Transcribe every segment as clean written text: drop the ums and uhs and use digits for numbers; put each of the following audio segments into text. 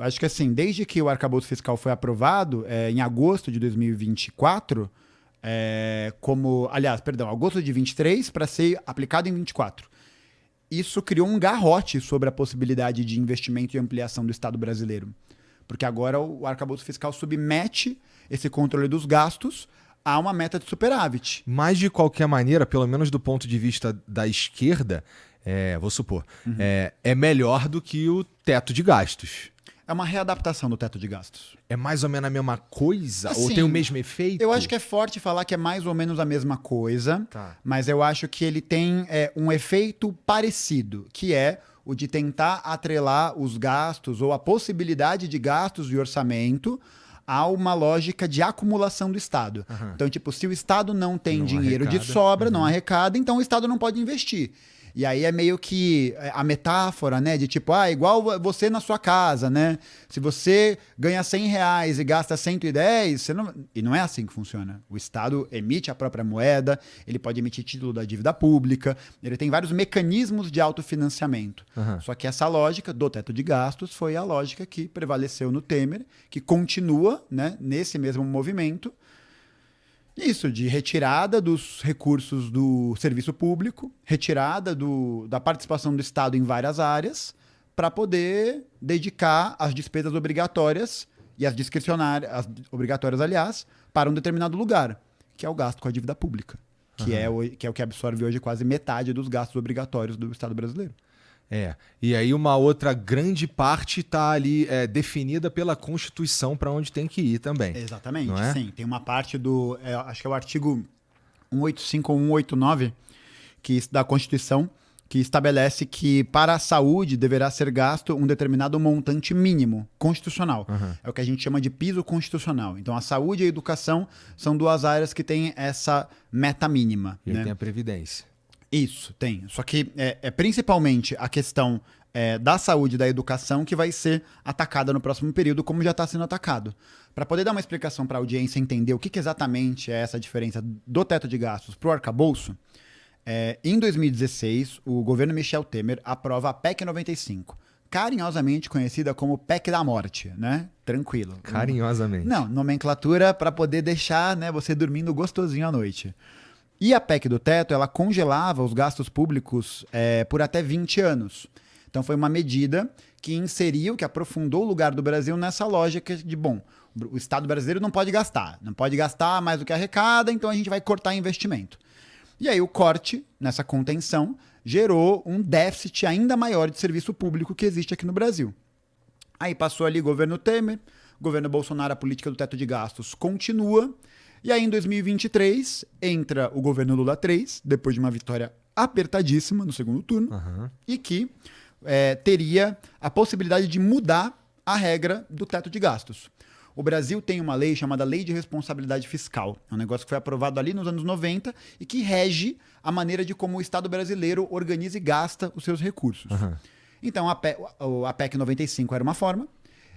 Eu acho que assim, desde que o arcabouço fiscal foi aprovado, em agosto de 2024, agosto de 23, para ser aplicado em 24. Isso criou um garrote sobre a possibilidade de investimento e ampliação do Estado brasileiro. Porque agora o arcabouço fiscal submete esse controle dos gastos a uma meta de superávit. Mas, de qualquer maneira, pelo menos do ponto de vista da esquerda, vou supor, é melhor do que o teto de gastos. É uma readaptação do teto de gastos. É mais ou menos a mesma coisa? Assim, ou tem o mesmo efeito? Eu acho que é forte falar que é mais ou menos a mesma coisa, Tá. mas eu acho que ele tem um efeito parecido, que é o de tentar atrelar os gastos ou a possibilidade de gastos de orçamento a uma lógica de acumulação do Estado. Uhum. Então, tipo, se o Estado não tem Não dinheiro de arrecada. sobra, não arrecada, então o Estado não pode investir. E aí é meio que a metáfora, né? De tipo, igual você na sua casa, né? Se você ganha R$100 e gasta 110, e não é assim que funciona. O Estado emite a própria moeda, ele pode emitir título da dívida pública, ele tem vários mecanismos de autofinanciamento. Uhum. Só que essa lógica do teto de gastos foi a lógica que prevaleceu no Temer, que continua, né, nesse mesmo movimento. Isso, de retirada dos recursos do serviço público, retirada da participação do Estado em várias áreas, para poder dedicar as despesas obrigatórias e as discricionárias, as obrigatórias, aliás, para um determinado lugar, que é o gasto com a dívida pública, que é o que absorve hoje quase metade dos gastos obrigatórios do Estado brasileiro. E aí uma outra grande parte está ali definida pela Constituição para onde tem que ir também. Exatamente, não é? Sim. Tem uma parte acho que é o artigo 185 ou 189 da Constituição, que estabelece que para a saúde deverá ser gasto um determinado montante mínimo constitucional. Uhum. É o que a gente chama de piso constitucional. Então a saúde e a educação são duas áreas que têm essa meta mínima. E aí né? tem a Previdência. Isso, tem. Só que é principalmente a questão da saúde e da educação que vai ser atacada no próximo período, como já está sendo atacado. Para poder dar uma explicação para a audiência entender o que exatamente é essa diferença do teto de gastos para o arcabouço, em 2016, o governo Michel Temer aprova a PEC 95, carinhosamente conhecida como PEC da morte, né? Tranquilo. Carinhosamente. Não, nomenclatura para poder deixar, né, você dormindo gostosinho à noite. E a PEC do teto, ela congelava os gastos públicos por até 20 anos. Então foi uma medida que inseriu, que aprofundou o lugar do Brasil nessa lógica de, o Estado brasileiro não pode gastar mais do que arrecada, então a gente vai cortar investimento. E aí o corte nessa contenção gerou um déficit ainda maior de serviço público que existe aqui no Brasil. Aí passou ali o governo Temer, governo Bolsonaro, a política do teto de gastos continua. E aí, em 2023, entra o governo Lula 3, depois de uma vitória apertadíssima no segundo turno, e que teria a possibilidade de mudar a regra do teto de gastos. O Brasil tem uma lei chamada Lei de Responsabilidade Fiscal. É um negócio que foi aprovado ali nos anos 90 e que rege a maneira de como o Estado brasileiro organiza e gasta os seus recursos. Então, a PEC 95 era uma forma,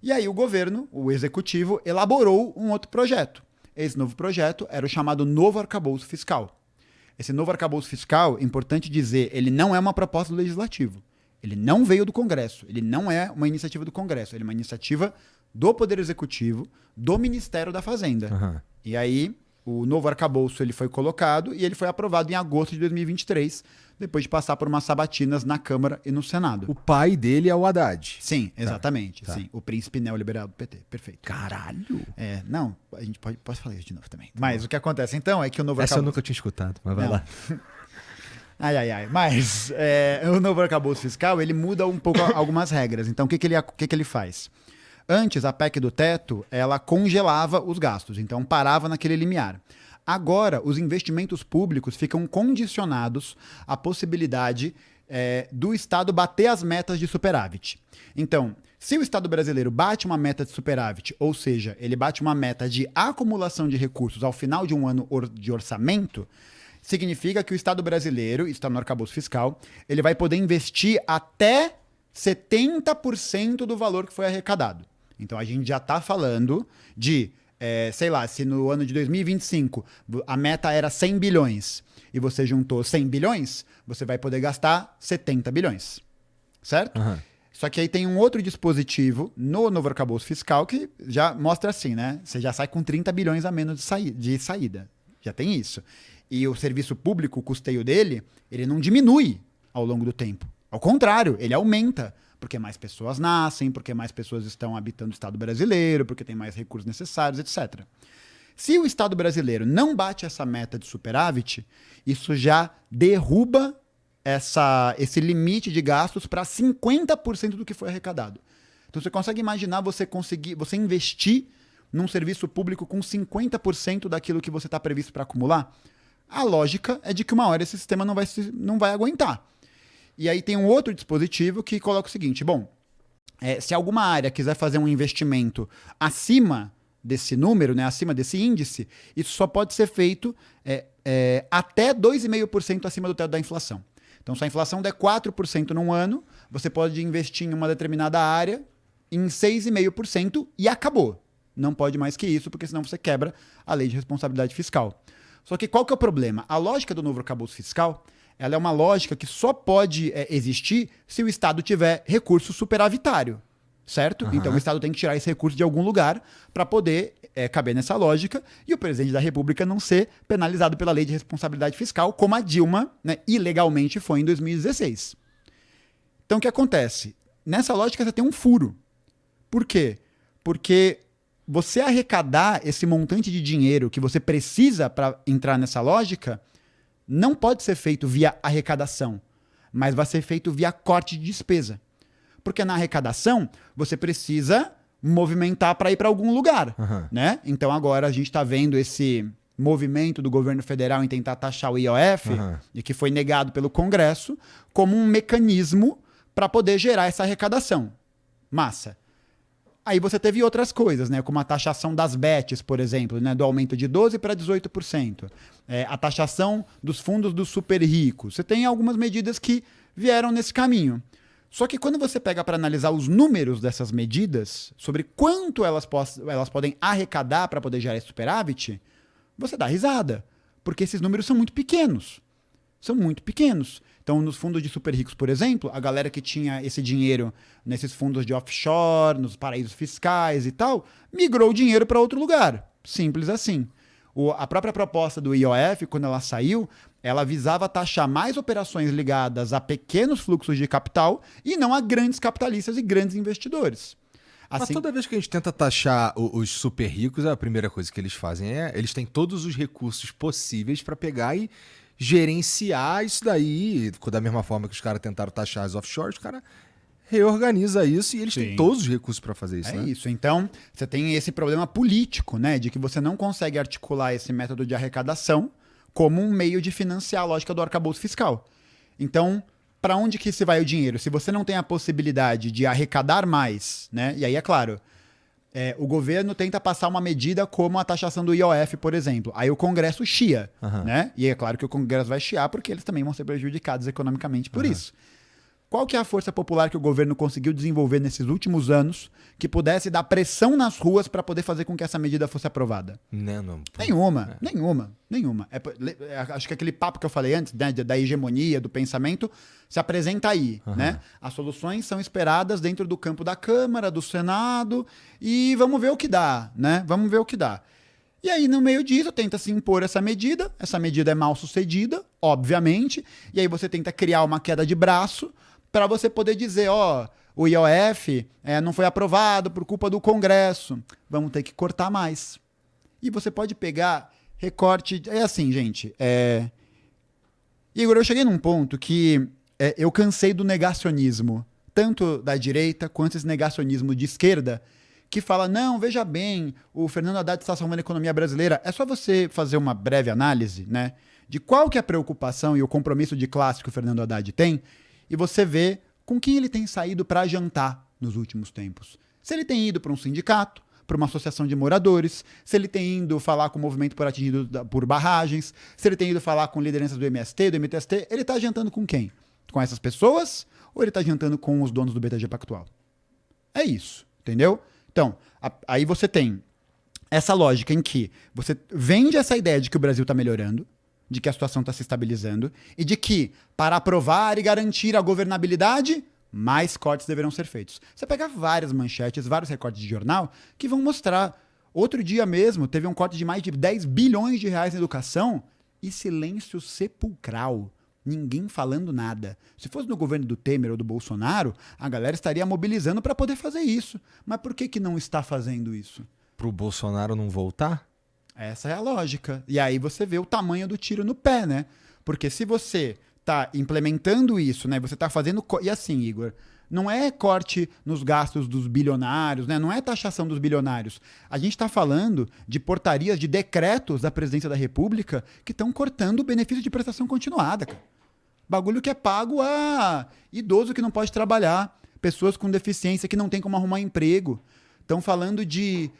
e aí o governo, o executivo, elaborou um outro projeto. Esse novo projeto era o chamado Novo Arcabouço Fiscal. Esse novo arcabouço fiscal, importante dizer, ele não é uma proposta do Legislativo. Ele não veio do Congresso. Ele não é uma iniciativa do Congresso. Ele é uma iniciativa do Poder Executivo, do Ministério da Fazenda. E aí, o novo arcabouço ele foi colocado e ele foi aprovado em agosto de 2023, depois de passar por umas sabatinas na Câmara e no Senado. O pai dele é o Haddad. Sim, exatamente. Tá. Sim. O príncipe neoliberal do PT. Perfeito. Caralho! Não, a gente pode falar isso de novo também. Mas o que acontece então é que o novo Essa eu arcabouço... nunca tinha escutado, mas vai Não. lá. Ai. Mas o novo arcabouço fiscal, ele muda um pouco algumas regras. Então, o que ele faz? Antes, a PEC do teto, ela congelava os gastos. Então, parava naquele limiar. Agora, os investimentos públicos ficam condicionados à possibilidade do Estado bater as metas de superávit. Então, se o Estado brasileiro bate uma meta de superávit, ou seja, ele bate uma meta de acumulação de recursos ao final de um ano de orçamento, significa que o Estado brasileiro, isso está no arcabouço fiscal, ele vai poder investir até 70% do valor que foi arrecadado. Então, a gente já está falando de... sei lá, se no ano de 2025 a meta era 100 bilhões e você juntou 100 bilhões, você vai poder gastar 70 bilhões, certo? Só que aí tem um outro dispositivo no novo arcabouço fiscal que já mostra assim, né? Você já sai com 30 bilhões a menos de saída. Já tem isso. E o serviço público, o custeio dele, ele não diminui ao longo do tempo. Ao contrário, ele aumenta. Porque mais pessoas nascem, porque mais pessoas estão habitando o Estado brasileiro, porque tem mais recursos necessários, etc. Se o Estado brasileiro não bate essa meta de superávit, isso já derruba esse limite de gastos para 50% do que foi arrecadado. Então você consegue imaginar você investir num serviço público com 50% daquilo que você está previsto para acumular? A lógica é de que uma hora esse sistema não vai aguentar. E aí tem um outro dispositivo que coloca o seguinte, bom, se alguma área quiser fazer um investimento acima desse número, né, acima desse índice, isso só pode ser feito até 2,5% acima do teto da inflação. Então, se a inflação der 4% num ano, você pode investir em uma determinada área em 6,5% e acabou. Não pode mais que isso, porque senão você quebra a lei de responsabilidade fiscal. Só que qual que é o problema? A lógica do novo arcabouço fiscal, ela é uma lógica que só pode existir se o Estado tiver recurso superavitário, certo? Uhum. Então o Estado tem que tirar esse recurso de algum lugar para poder caber nessa lógica e o presidente da República não ser penalizado pela lei de responsabilidade fiscal, como a Dilma, né, ilegalmente foi em 2016. Então o que acontece? Nessa lógica você tem um furo. Por quê? Porque você arrecadar esse montante de dinheiro que você precisa para entrar nessa lógica não pode ser feito via arrecadação, mas vai ser feito via corte de despesa. Porque na arrecadação, você precisa movimentar para ir para algum lugar, né? Então agora a gente está vendo esse movimento do governo federal em tentar taxar o IOF, e que foi negado pelo Congresso, como um mecanismo para poder gerar essa arrecadação. Massa. Aí você teve outras coisas, né? Como a taxação das bets, por exemplo, né? Do aumento de 12% para 18%. A taxação dos fundos dos super ricos. Você tem algumas medidas que vieram nesse caminho. Só que quando você pega para analisar os números dessas medidas, sobre quanto elas podem arrecadar para poder gerar esse superávit, você dá risada. Porque esses números são muito pequenos. São muito pequenos. Então, nos fundos de super ricos, por exemplo, a galera que tinha esse dinheiro nesses fundos de offshore, nos paraísos fiscais e tal, migrou o dinheiro para outro lugar. Simples assim. A própria proposta do IOF, quando ela saiu, ela visava taxar mais operações ligadas a pequenos fluxos de capital e não a grandes capitalistas e grandes investidores. Assim, mas toda vez que a gente tenta taxar os super ricos, a primeira coisa que eles fazem eles têm todos os recursos possíveis para pegar e gerenciar isso daí, da mesma forma que os caras tentaram taxar as offshores, os caras reorganiza isso e eles têm todos os recursos para fazer isso. Isso. Então, você tem esse problema político, né, de que você não consegue articular esse método de arrecadação como um meio de financiar a lógica do arcabouço fiscal. Então, para onde que se vai o dinheiro? Se você não tem a possibilidade de arrecadar mais, né, e aí é claro, o governo tenta passar uma medida como a taxação do IOF, por exemplo. Aí o Congresso chia, né? E é claro que o Congresso vai chiar porque eles também vão ser prejudicados economicamente por isso. Qual que é a força popular que o governo conseguiu desenvolver nesses últimos anos que pudesse dar pressão nas ruas para poder fazer com que essa medida fosse aprovada? Não. Nenhuma. Acho que aquele papo que eu falei antes, né, da hegemonia, do pensamento, se apresenta aí, né? As soluções são esperadas dentro do campo da Câmara, do Senado, e vamos ver o que dá, né? Vamos ver o que dá. E aí, no meio disso, tenta se impor essa medida é mal sucedida, obviamente, e aí você tenta criar uma queda de braço para você poder dizer, o IOF não foi aprovado por culpa do Congresso, vamos ter que cortar mais. E você pode pegar recorte... É assim, gente, Igor, eu cheguei num ponto que eu cansei do negacionismo, tanto da direita quanto esse negacionismo de esquerda, que fala, não, veja bem, o Fernando Haddad está salvando a economia brasileira. É só você fazer uma breve análise, né, de qual que é a preocupação e o compromisso de classe que o Fernando Haddad tem, e você vê com quem ele tem saído para jantar nos últimos tempos. Se ele tem ido para um sindicato, para uma associação de moradores, se ele tem ido falar com o movimento por atingido por barragens, se ele tem ido falar com lideranças do MST, do MTST, ele está jantando com quem? Com essas pessoas ou ele está jantando com os donos do BTG Pactual? É isso, entendeu? Então, aí você tem essa lógica em que você vende essa ideia de que o Brasil está melhorando, de que a situação está se estabilizando e de que, para aprovar e garantir a governabilidade, mais cortes deverão ser feitos. Você pega várias manchetes, vários recortes de jornal que vão mostrar. Outro dia mesmo, teve um corte de mais de 10 bilhões de reais na educação e silêncio sepulcral. Ninguém falando nada. Se fosse no governo do Temer ou do Bolsonaro, a galera estaria mobilizando para poder fazer isso. Mas por que não está fazendo isso? Pro Bolsonaro não voltar? Essa é a lógica. E aí você vê o tamanho do tiro no pé, né? Porque se você tá implementando isso, né? Você tá fazendo... E assim, Igor, não é corte nos gastos dos bilionários, né? Não é taxação dos bilionários. A gente está falando de portarias, de decretos da Presidência da República que estão cortando o benefício de prestação continuada, cara. Bagulho que é pago a idoso que não pode trabalhar, pessoas com deficiência que não tem como arrumar emprego. Estão falando de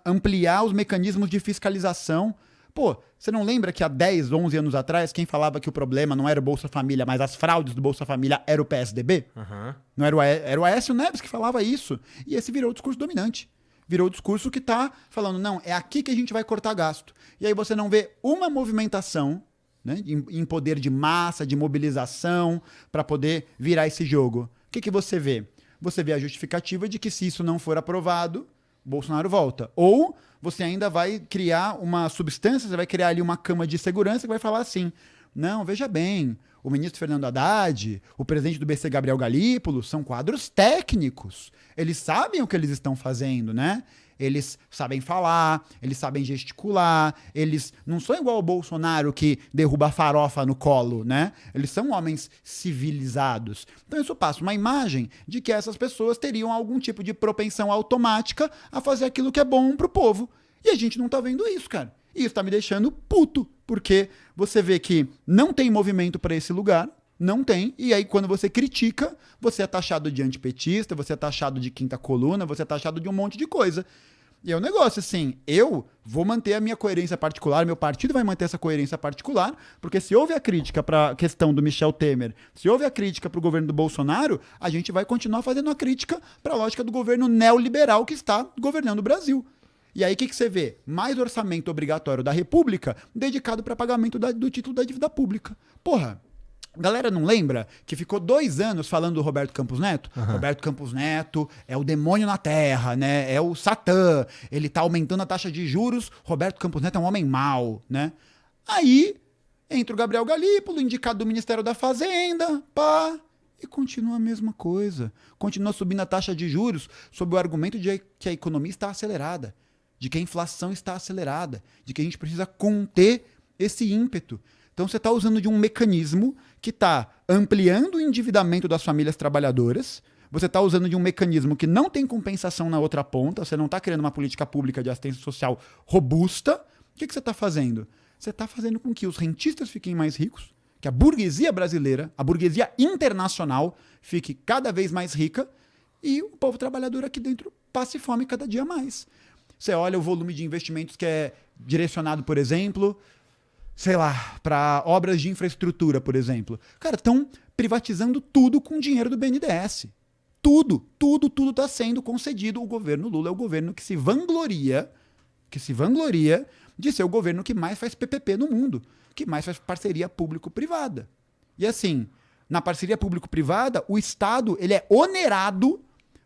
ampliar os mecanismos de fiscalização. Pô, você não lembra que há 10, 11 anos atrás, quem falava que o problema não era o Bolsa Família, mas as fraudes do Bolsa Família era o PSDB? Uhum. Não era o Aécio Neves que falava isso. E esse virou o discurso dominante. Virou o discurso que tá falando, não, é aqui que a gente vai cortar gasto. E aí você não vê uma movimentação, né, em poder de massa, de mobilização, para poder virar esse jogo. O que você vê? Você vê a justificativa de que se isso não for aprovado, Bolsonaro volta. Ou você ainda vai criar uma substância, você vai criar ali uma cama de segurança que vai falar assim, não, veja bem, o ministro Fernando Haddad, o presidente do BC Gabriel Galípolo, são quadros técnicos. Eles sabem o que eles estão fazendo, né? Eles sabem falar, eles sabem gesticular, eles não são igual ao Bolsonaro que derruba a farofa no colo, né? Eles são homens civilizados. Então isso passa uma imagem de que essas pessoas teriam algum tipo de propensão automática a fazer aquilo que é bom pro povo. E a gente não tá vendo isso, cara. E isso tá me deixando puto, porque você vê que não tem movimento para esse lugar, não tem, e aí quando você critica, você é taxado de antipetista, você é taxado de quinta coluna, você é taxado de um monte de coisa. E é um negócio assim, eu vou manter a minha coerência particular, meu partido vai manter essa coerência particular, porque se houve a crítica para a questão do Michel Temer, se houve a crítica para o governo do Bolsonaro, a gente vai continuar fazendo a crítica para a lógica do governo neoliberal que está governando o Brasil. E aí o que você vê? Mais orçamento obrigatório da República dedicado para pagamento do título da dívida pública. Porra, a galera não lembra que ficou 2 anos falando do Roberto Campos Neto? Uhum. Roberto Campos Neto é o demônio na terra, né? É o Satã. Ele tá aumentando a taxa de juros. Roberto Campos Neto é um homem mau, né? Aí entra o Gabriel Galípolo, indicado do Ministério da Fazenda, pá, e continua a mesma coisa. Continua subindo a taxa de juros sob o argumento de que a economia está acelerada, de que a inflação está acelerada, de que a gente precisa conter esse ímpeto. Então você está usando de um mecanismo que está ampliando o endividamento das famílias trabalhadoras, você está usando de um mecanismo que não tem compensação na outra ponta, você não está criando uma política pública de assistência social robusta. O que você está fazendo? Você está fazendo com que os rentistas fiquem mais ricos, que a burguesia brasileira, a burguesia internacional, fique cada vez mais rica e o povo trabalhador aqui dentro passe fome cada dia mais. Você olha o volume de investimentos que é direcionado, por exemplo, sei lá, para obras de infraestrutura, por exemplo. Cara, estão privatizando tudo com dinheiro do BNDES. Tudo está sendo concedido. O governo Lula é o governo que se vangloria de ser o governo que mais faz PPP no mundo, que mais faz parceria público-privada. E assim, na parceria público-privada, o Estado ele é onerado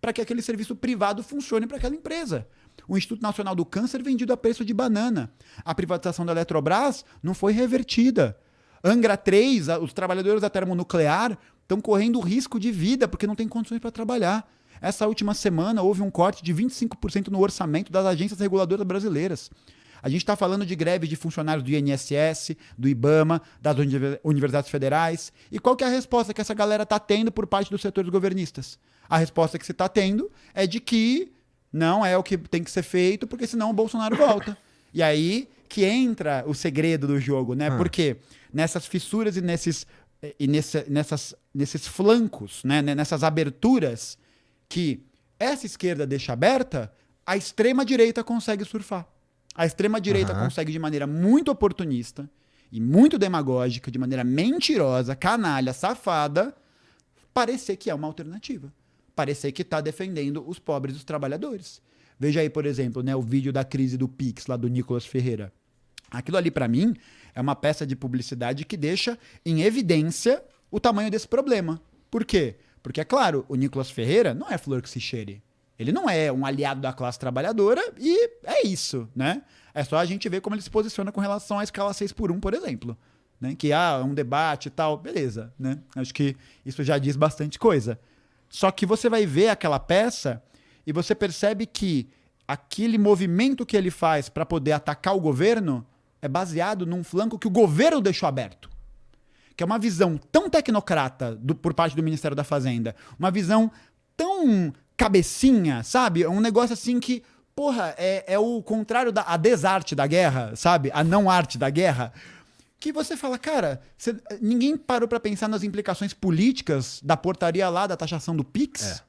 para que aquele serviço privado funcione para aquela empresa. O Instituto Nacional do Câncer vendido a preço de banana. A privatização da Eletrobras não foi revertida. Angra 3, os trabalhadores da termonuclear estão correndo risco de vida porque não têm condições para trabalhar. Essa última semana houve um corte de 25% no orçamento das agências reguladoras brasileiras. A gente está falando de greves de funcionários do INSS, do IBAMA, das universidades federais. E qual que é a resposta que essa galera está tendo por parte dos setores governistas? A resposta que você está tendo é de que não é o que tem que ser feito, porque senão o Bolsonaro volta. E aí que entra o segredo do jogo, né? Porque nessas fissuras e nesses flancos, né? Nessas aberturas que essa esquerda deixa aberta, a extrema-direita consegue surfar. A extrema-direita consegue, de maneira muito oportunista e muito demagógica, de maneira mentirosa, canalha, safada, parecer que é uma alternativa. Parecer que está defendendo os pobres e os trabalhadores. Veja aí, por exemplo, né, o vídeo da crise do Pix, lá do Nicolas Ferreira. Aquilo ali, para mim, é uma peça de publicidade que deixa em evidência o tamanho desse problema. Por quê? Porque, é claro, o Nicolas Ferreira não é flor que se cheire. Ele não é um aliado da classe trabalhadora e é isso, né? É só a gente ver como ele se posiciona com relação à escala 6x1, por exemplo. Né? Que há um debate e tal, beleza, né? Acho que isso já diz bastante coisa. Só que você vai ver aquela peça e você percebe que aquele movimento que ele faz para poder atacar o governo é baseado num flanco que o governo deixou aberto. Que é uma visão tão tecnocrata por parte do Ministério da Fazenda, uma visão tão cabecinha, sabe? É um negócio assim que, porra, é o contrário da desarte da guerra, sabe? A não arte da guerra. Que você fala, cara, ninguém parou pra pensar nas implicações políticas da portaria lá da taxação do Pix?